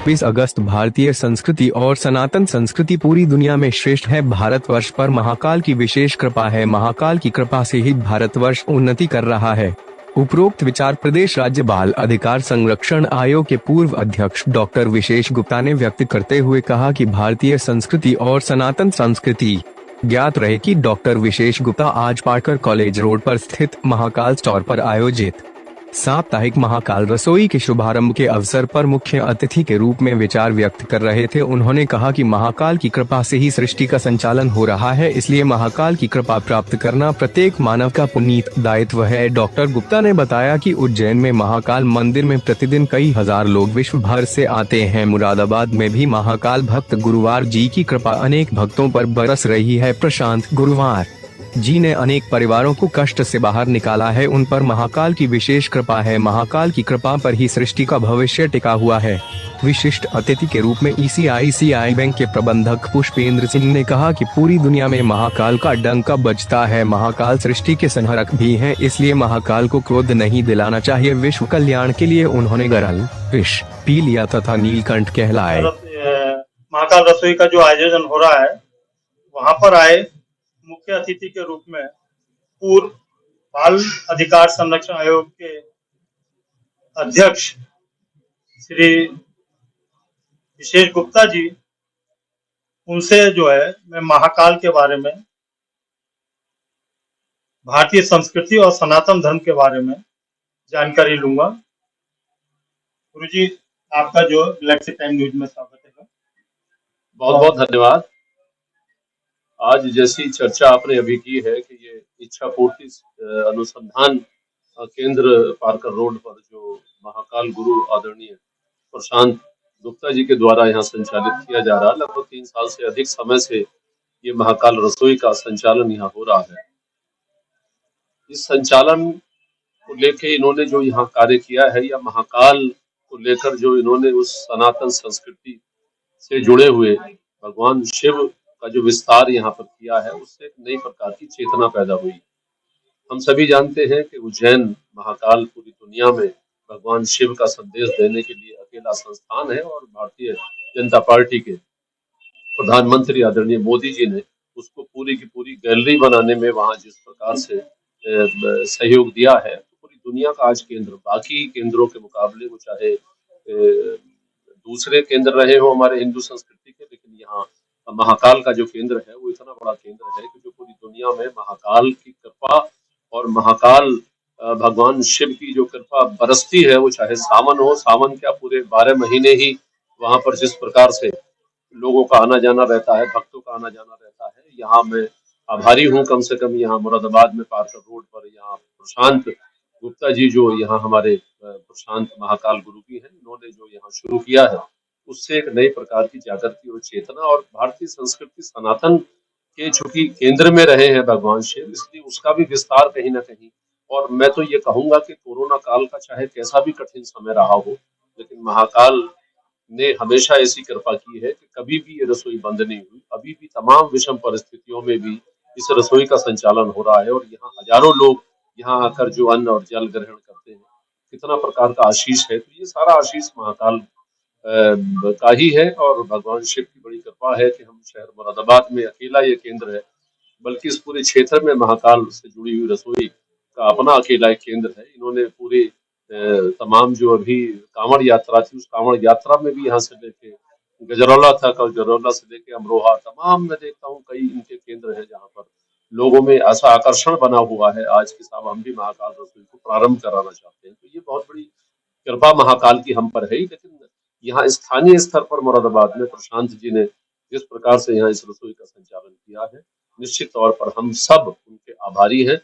21 अगस्त भारतीय संस्कृति और सनातन संस्कृति पूरी दुनिया में श्रेष्ठ है। भारतवर्ष पर महाकाल की विशेष कृपा है। महाकाल की कृपा से ही भारतवर्ष उन्नति कर रहा है। उपरोक्त विचार प्रदेश राज्य बाल अधिकार संरक्षण आयोग के पूर्व अध्यक्ष डॉक्टर विशेष गुप्ता ने व्यक्त करते हुए कहा कि भारतीय संस्कृति और सनातन संस्कृति। ज्ञात रहे कि डॉक्टर विशेष गुप्ता आज पाटकर कॉलेज रोड पर स्थित महाकाल स्टोर पर आयोजित साप्ताहिक महाकाल रसोई के शुभारंभ के अवसर पर मुख्य अतिथि के रूप में विचार व्यक्त कर रहे थे। उन्होंने कहा कि महाकाल की कृपा से ही सृष्टि का संचालन हो रहा है, इसलिए महाकाल की कृपा प्राप्त करना प्रत्येक मानव का पुनीत दायित्व है। डॉक्टर गुप्ता ने बताया कि उज्जैन में महाकाल मंदिर में प्रतिदिन कई हजार लोग विश्व भर से आते हैं। मुरादाबाद में भी महाकाल भक्त गुरुवार जी की कृपा अनेक भक्तों पर बरस रही है। प्रशांत गुरुवार जी ने अनेक परिवारों को कष्ट से बाहर निकाला है, उन पर महाकाल की विशेष कृपा है। महाकाल की कृपा पर ही सृष्टि का भविष्य टिका हुआ है। विशिष्ट अतिथि के रूप में ICICI बैंक के प्रबंधक पुष्पेंद्र सिंह ने कहा कि पूरी दुनिया में महाकाल का डंका बजता है। महाकाल सृष्टि के संहारक भी हैं, इसलिए महाकाल को क्रोध नहीं दिलाना चाहिए। विश्व कल्याण के लिए उन्होंने गरल, विष पी लिया तथा नीलकंठ कहलाए। महाकाल रसोई का जो आयोजन हो रहा है, वहाँ पर आए मुख्य अतिथि के रूप में पूर्व बाल अधिकार संरक्षण आयोग के अध्यक्ष श्री विशेष गुप्ता जी, उनसे जो है मैं महाकाल के बारे में, भारतीय संस्कृति और सनातन धर्म के बारे में जानकारी लूंगा। गुरुजी, आपका जो गैलेक्सी टाइम न्यूज में स्वागत है। बहुत बहुत धन्यवाद। आज जैसी चर्चा आपने अभी की है कि ये इच्छा पूर्ति अनुसंधान केंद्र पारकर रोड पर जो महाकाल गुरु आदरणीय प्रशांत गुप्ता जी के द्वारा यहाँ संचालित किया जा रहा है, लगभग 3 साल से अधिक समय से ये महाकाल रसोई का संचालन यहाँ हो रहा है। इस संचालन को लेके इन्होंने जो यहाँ कार्य किया है, या महाकाल को लेकर जो इन्होंने उस सनातन संस्कृति से जुड़े हुए भगवान शिव का जो विस्तार यहाँ पर किया है, उससे एक नई प्रकार की चेतना पैदा हुई। हम सभी जानते हैं कि उज्जैन महाकाल पूरी दुनिया में भगवान शिव का संदेश देने के लिए अकेला संस्थान है, और भारतीय जनता पार्टी के प्रधानमंत्री आदरणीय मोदी जी ने उसको पूरी की पूरी गैलरी बनाने में वहाँ जिस प्रकार से सहयोग दिया है, तो पूरी दुनिया का आज केंद्र, बाकी केंद्रों के मुकाबले वो चाहे दूसरे केंद्र रहे हो हमारे हिंदू संस्कृति के, लेकिन यहाँ महाकाल का जो केंद्र है वो इतना बड़ा केंद्र है कि जो पूरी दुनिया में महाकाल की कृपा और महाकाल भगवान शिव की जो कृपा बरसती है, वो चाहे सावन हो, सावन क्या पूरे 12 महीने ही वहां पर जिस प्रकार से लोगों का आना जाना रहता है, भक्तों का आना जाना रहता है। यहाँ मैं आभारी हूँ, कम से कम यहाँ मुरादाबाद में पारकर रोड पर यहाँ प्रशांत गुप्ता जी जो यहाँ हमारे प्रशांत महाकाल गुरु भी हैं, इन्होंने जो यहाँ शुरू किया है, उससे एक नई प्रकार की जागृति और चेतना, और भारतीय संस्कृति सनातन के चूंकि केंद्र में रहे हैं भगवान शिव, इसलिए उसका भी विस्तार कहीं ना कहीं। और मैं तो ये कहूंगा कि कोरोना काल का चाहे कैसा भी कठिन समय रहा हो, लेकिन महाकाल ने हमेशा ऐसी कृपा की है कि कभी भी ये रसोई बंद नहीं हुई। अभी भी तमाम विषम परिस्थितियों में भी इस रसोई का संचालन हो रहा है, और यहाँ हजारों लोग यहाँ आकर जो अन्न और जल ग्रहण करते हैं, कितना प्रकार का आशीष है। तो ये सारा आशीष महाकाल का ही है, और भगवान शिव की बड़ी कृपा है कि हम शहर मुरादाबाद में अकेला ये केंद्र है, बल्कि इस पूरे क्षेत्र में महाकाल से जुड़ी हुई रसोई का अपना अकेला एक केंद्र है। इन्होंने पूरे तमाम जो अभी कांवड़ यात्रा थी, उस कांवड़ यात्रा में भी यहाँ से लेके गजरौला था, गजरौला से लेके अमरोहा, तमाम मैं देखता हूँ कई इनके केंद्र है जहाँ पर लोगों में ऐसा आकर्षण बना हुआ है आज के साहब हम भी महाकाल रसोई को प्रारंभ कराना चाहते हैं। तो ये बहुत बड़ी कृपा महाकाल की हम पर है ही। लेकिन यहाँ स्थानीय स्तर पर मुरादाबाद में प्रशांत जी ने जिस प्रकार से यहाँ इस रसोई का संचालन किया है, निश्चित तौर पर हम सब उनके आभारी हैं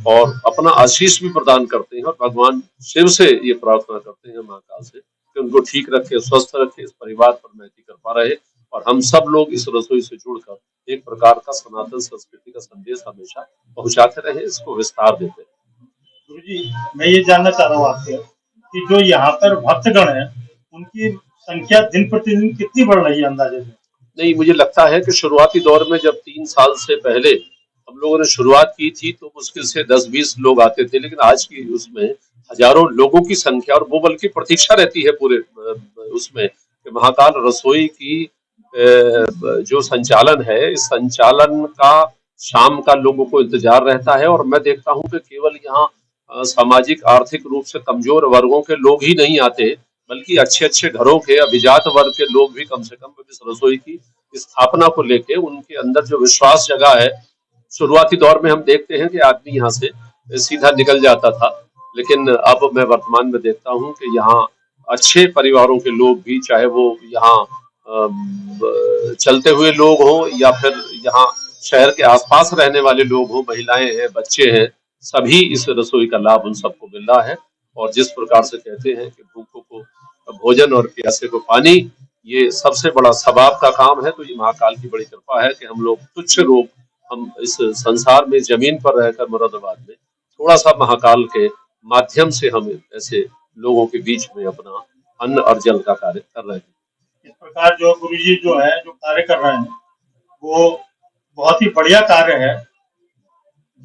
और अपना आशीष भी प्रदान करते हैं, और भगवान शिव से ये प्रार्थना करते हैं महाकाल से कि उनको ठीक रखे, स्वस्थ रखे, इस परिवार पर महती कृपा रहे, और हम सब लोग इस रसोई से जुड़कर एक प्रकार का सनातन संस्कृति का संदेश हमेशा पहुंचाते रहे, इसको विस्तार देते रहे। गुरुजी, मैं ये जानना चाह रहा हूँ आपसे कि जो यहाँ पर भक्तगण है, उनकी संख्या दिन प्रतिदिन कितनी बढ़ रही है अंदाजे से? नहीं, मुझे लगता है कि शुरुआती दौर में जब 3 साल से पहले हम लोगों ने शुरुआत की थी तो मुश्किल से 10-20 लोग आते थे, लेकिन आज की उसमें हजारों लोगों की संख्या, और वो बल्कि प्रतीक्षा रहती है पूरे उसमें कि महाकाल रसोई की जो संचालन है, इस संचालन का शाम का लोगों को इंतजार रहता है। और मैं देखता हूं कि केवल यहाँ सामाजिक आर्थिक रूप से कमजोर वर्गों के लोग ही नहीं आते, बल्कि अच्छे अच्छे घरों के अभिजात वर्ग के लोग भी कम से कम इस रसोई की स्थापना को लेके उनके अंदर जो विश्वास जगा है। शुरुआती दौर में हम देखते हैं कि आदमी यहाँ से सीधा निकल जाता था, लेकिन अब मैं वर्तमान में देखता हूँ कि यहाँ अच्छे परिवारों के लोग भी, चाहे वो यहाँ चलते हुए लोग हों या फिर यहाँ शहर के आसपास रहने वाले लोग हों, महिलाएं हैं, बच्चे हैं, सभी इस रसोई का लाभ उन सबको मिल रहा है। और जिस प्रकार से कहते हैं कि भूखों को भोजन और प्यासे को पानी, ये सबसे बड़ा सबाब का काम है। तो ये महाकाल की बड़ी कृपा है कि हम लोग तुच्छ लोग, हम इस संसार में जमीन पर रहकर मुरादाबाद में थोड़ा सा महाकाल के माध्यम से हम ऐसे लोगों के बीच में अपना अन्न और जल का कार्य कर रहे हैं। इस प्रकार जो गुरुजी जो है जो कार्य कर रहे हैं वो बहुत ही बढ़िया कार्य है,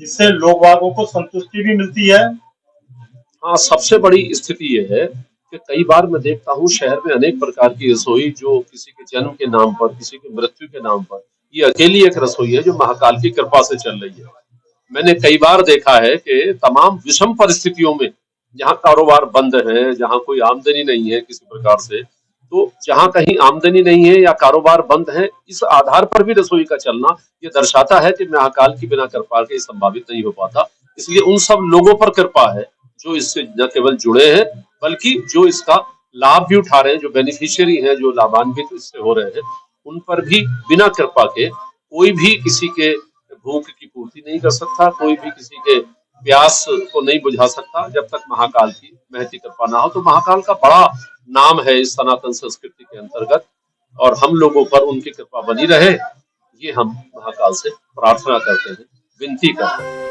जिससे लोग वागों को संतुष्टि भी मिलती है। हाँ, सबसे बड़ी स्थिति ये है कि कई बार मैं देखता हूँ शहर में अनेक प्रकार की रसोई जो किसी के जन्म के नाम पर, किसी की मृत्यु के नाम पर, ये अकेली एक रसोई है जो महाकाल की कृपा से चल रही है। मैंने कई बार देखा है कि तमाम विषम परिस्थितियों में, जहाँ कारोबार बंद है, जहाँ कोई आमदनी नहीं है किसी प्रकार से, तो जहाँ कहीं आमदनी नहीं है या कारोबार बंद है, इस आधार पर भी रसोई का चलना ये दर्शाता है कि महाकाल की बिना कृपा के संभावित नहीं हो पाता। इसलिए उन सब लोगों पर कृपा है जो इससे न केवल जुड़े हैं, बल्कि जो इसका लाभ भी उठा रहे हैं, जो बेनिफिशियरी हैं, जो लाभान्वित इससे हो रहे हैं, उन पर भी बिना कृपा के कोई भी किसी के भूख की पूर्ति नहीं कर सकता, कोई भी किसी के प्यास को नहीं बुझा सकता जब तक महाकाल की महती कृपा ना हो। तो महाकाल का बड़ा नाम है इस सनातन संस्कृति के अंतर्गत, और हम लोगों पर उनकी कृपा बनी रहे, ये हम महाकाल से प्रार्थना करते हैं, विनती करते हैं।